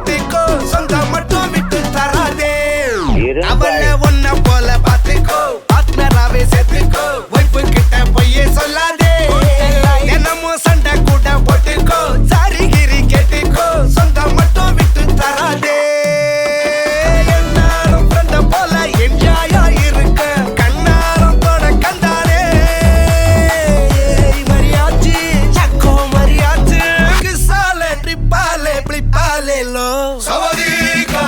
கட்டிக்கோ சொந்தம் மட்டும் விட்டு தராதே அவளை ஒன்ன போல பாத்துக்கோ பார்ட்னராவே சேர்த்துக்கோ வைஃப் கிட்ட பொய்யே சொல்லாதே என்னமோ சண்டை கூட போட்டுக்கோ சாரிகிரி கேட்டுக்கோ சொந்தம் மட்டும் விட்டு தராதே என்னாலும் ஃப்ரெண்ட போல என்ஜாயா இருக்க கண்ணாரம் தொட கண்டாரே மரியாச்சி சக்கோ மரியாச்சி கிசாலே ட்ரிப்பாலே பிளிப்பாலே லோ சவதிகா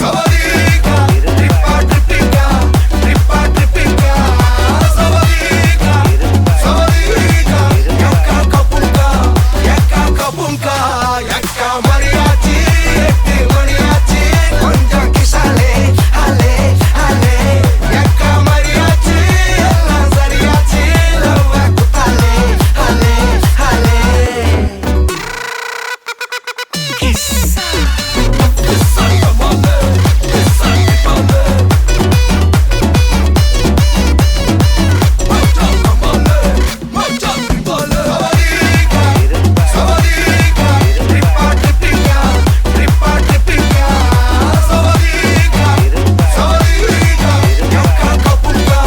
சவதிகா ட்ரிப்பா ட்ரிப்பிங்கா ட்ரிப்பா ட்ரிப்பிங்கா சவதிகா சவதிகா யக்கா கபுங்கா யக்கா மரியாச்சி எட்டு மணியாச்சி கொஞ்சம் கிசாலே ஹலே ஹலே யக்கா மரியாச்சி எல்லாம் சரியாச்சி லவ்வ குத்தாலே ஹலே ஹலே கிசா கிசா கமாலே கிசா கமாலே மச்சா கமாலே மச்சா கமாலே சவதிகா ட்ரிப்பா ட்ரிப்பிங்கா ட்ரிப்பா ட்ரிப்பிங்கா சவதிகா சவதிகா யக்கா கபுங்கா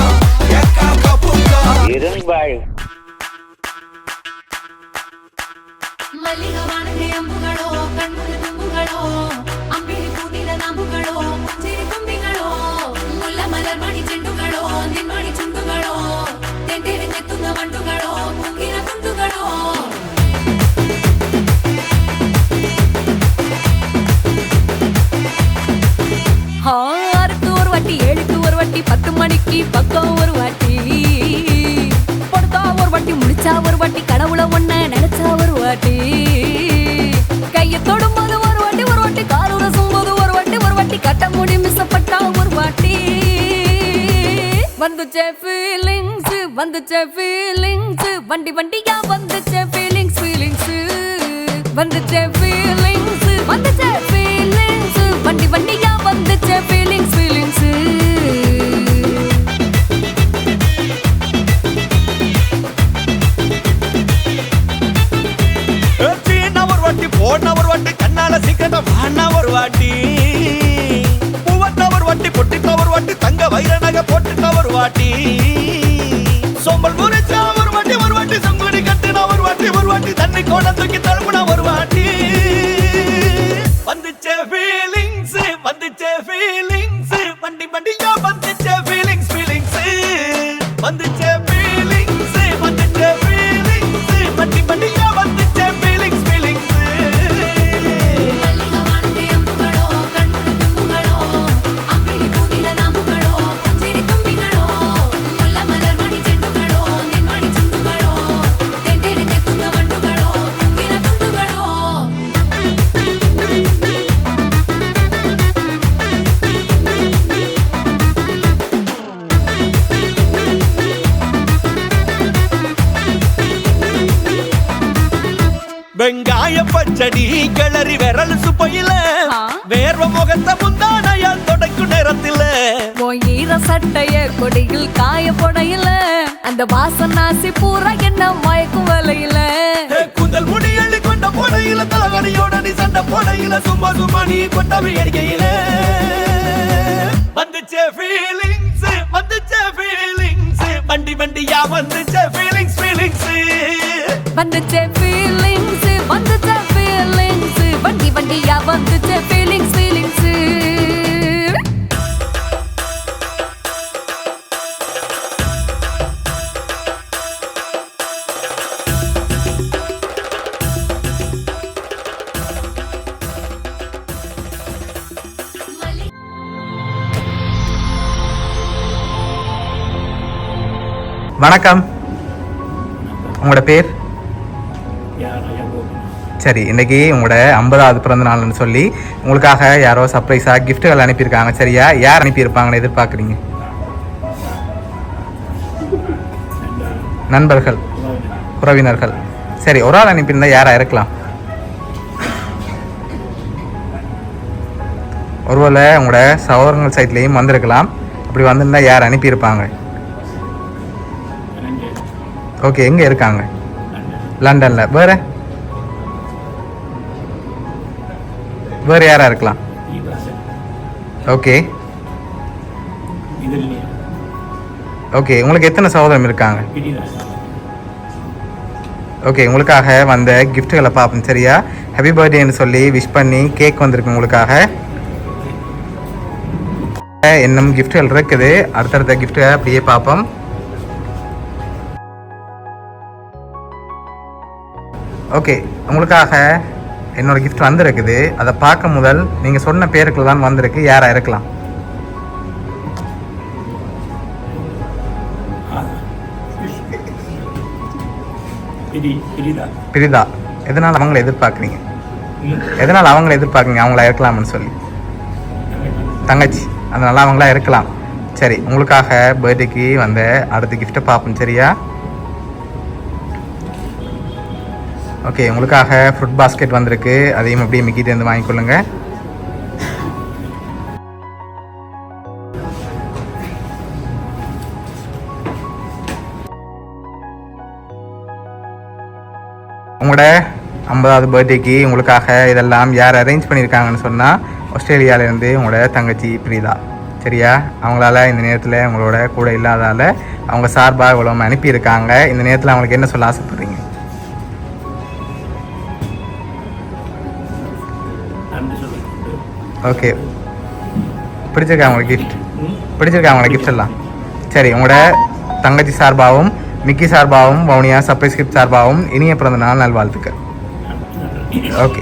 மல்லிகவானே அம்புகளோ கண்முல தும்புகளோ அம்பிளி பூட்டில நாம்புகளோ முஞ்சிரி தும்பிகளோ முல்ல மலர் மணி ಚೆಂಡುಗಳೋ ನಿನ್ಮಣಿ ಚುಂಡುಗಳೋ ತೆಂಟೆರೆ ತೆತ್ತುಂಗ ಮಂಟುಗಳೋ ಮುಂಗಿನ ತುಂಡುಗಳೋ ஆறுக்கு ஒரு வாட்டி ஏழுக்கு ஒரு வாட்டி 10 மணிக்கு பக்கம் ஒரு வாட்டி பொடுத்தா ஒரு வாட்டி முடிச்சா ஒரு வாட்டி கடவுளை ஒன்ன நினைச்சா ஒரு வாட்டி கையை தொடும்போது ஒரு வாட்டி கால் உரசும் போது ஒரு வாட்டி கட்ட முடி மிசப்பட்டா ஒரு வாட்டி வந்துச்சே ஃபீலிங்ஸ் வண்டி வண்டியா வந்துச்சே ஃபீலிங்ஸ் வந்துச்சே ஃபீலிங்ஸ் வண்டி வண்டியா வந்துச்சே ஃபீலிங்ஸ் சீனா ஒரு வாட்டி போனா ஒரு வாட்டி கண்ணால சீக்கிரம் வானா ஒரு வாட்டி பூவத்தா ஒரு வாட்டி பொட்டிக்கா ஒரு வாட்டி தங்க வைர நகை போட்டுக்கா ஒரு வாட்டி சோம்பல் முறிச்சா ஒரு வாட்டி சங்குடி கட்டுனா ஒரு வாட்டி தண்ணி கோட தூக்கி தழுப்புனா ஒரு வாட்டி வந்துச்சே ஃபீலிங்ஸ் வண்டி வண்டியா வந்துச்சே ஃபீலிங்ஸ் வந்துச்சே ஃபீலிங்ஸ் வண்டி வண்டியா வந்துச்சே ஃபீலிங்ஸ் மல்லிகவானே அம்புகளோ கண்முல தும்புகளோ அம்பிளி பூட்டில நாம்புகளோ முஞ்சிரி தும்பிகளோ முல்ல மலர் மணி ಚೆಂಡುಗಳೋ ನಿನ್ಮಣಿ ಚುಂಡುಗಳೋ ತೆಂಟೆರೆ ತೆತ್ತುಂಗ ಮಂಟುಗಳೋ ಮುಂಗಿನ ತುಂಡುಗಳೋ வெங்காய பச்சடி கிளறி விரல் சுப்பையில வேர்வ முகத்த முந்தானையால் தொடக்கும் நேரத்தில ஈர சட்டைய கொடியில் காய பொடையில அந்த வாசனாசி பூரா என்ன மயக்கும் வலையில குந்தல் முடி அள்ளி கொண்ட போடையில தலைவலியோட நீ சண்டை போடையில சும்மா நீ கொண்டவை அடிக்கையில வந்துச்சே ஃபீலிங்ஸ் வண்டி வண்டியா வந்துச்சே ஃபீலிங்ஸ் வந்துச்சே ஃபீலிங்ஸ் வண்டி வண்டியா வந்துச்சே ஃபீலிங்ஸ் வணக்கம், உங்களோட பேர்? சரி, இன்னைக்கு உங்களோட 50வது பிறந்த நாள்னு சொல்லி உங்களுக்காக யாரோ சர்ப்ரைஸாக கிஃப்ட்டுகள் அனுப்பியிருக்காங்க. சரியா? யார் அனுப்பியிருப்பாங்கன்னு எதிர்பார்க்குறீங்க? நண்பர்கள், உறவினர்கள். சரி, ஒரு ஆள் அனுப்பியிருந்தா யாராக இருக்கலாம்? ஒருவேளை உங்களோட சகோதரங்கள் சைட்லேயும் வந்திருக்கலாம். அப்படி வந்திருந்தா யார் அனுப்பியிருப்பாங்க? ஓகே, எங்கே இருக்காங்க? லண்டனில். வேறு வேறு யாராக இருக்கலாம்? ஈவாசன் ஓகே இதில் ஓகே. உங்களுக்கு எத்தனை சகோதரம் இருக்காங்க? பிரிதாசன் ஓகே, உங்களுக்காக வந்த கிஃப்ட்டுகளை பார்ப்போம் சரியா? ஹாப்பி பர்த்டேன்னு சொல்லி விஷ் பண்ணி கேக் வந்திருக்கு உங்களுக்காக. இன்னும் கிஃப்ட்டுகள் இருக்குது, அடுத்தடுத்த கிஃப்ட்டை அப்படியே பார்ப்போம். ஓகே, உங்களுக்காக என்னோட கிஃப்ட் வந்திருக்குது. அதை பார்க்க முதல் நீங்கள் சொன்ன பேருக்குள்ள தான் வந்திருக்கு. யாராக இருக்கலாம்? பிரிதா. எதனால் அவங்கள எதிர்பார்க்குறீங்க? எதனால் அவங்கள எதிர்பார்க்குறீங்க அவங்களா இருக்கலாம்னு சொல்லி? தங்கச்சி, அதனால அவங்களா இருக்கலாம். சரி, உங்களுக்காக பர்த்டேக்கு வந்த அடுத்த கிஃப்ட்டை பார்ப்போம் சரியா? ஓகே, உங்களுக்காக ஃப்ரூட் பாஸ்கெட் வந்திருக்கு. அதையும் அப்படியே மிக்கிட்டேருந்து வாங்கிக்கொள்ளுங்க. உங்களோட 50வது பர்த்டேக்கு உங்களுக்காக இதெல்லாம் யார் அரேஞ்ச் பண்ணியிருக்காங்கன்னு சொன்னால் ஆஸ்திரேலியாவிலேருந்து உங்களோட தங்கச்சி பிரிதா சரியா? அவங்களால இந்த நேரத்தில் உங்களோட கூட இல்லாதால அவங்க சார்பாக இவ்வளோ அனுப்பியிருக்காங்க. இந்த நேரத்தில் அவங்களுக்கு என்ன சொல்ல ஆசைப்படுறீங்க? ஓகே, பிடிச்சிருக்கா உங்களுக்கு கிஃப்ட்? பிடிச்சிருக்கா அவங்களோட கிஃப்ட் எல்லாம்? சரி, உங்களோட தங்கச்சி சார்பாகவும் மிக்கி சார்பாகவும் வவுனியா சர்ப்ரைஸ் கிஃப்ட் சார்பாகவும் இனிய பிறந்த நாள் நல்வாழ்த்துக்கள். ஓகே.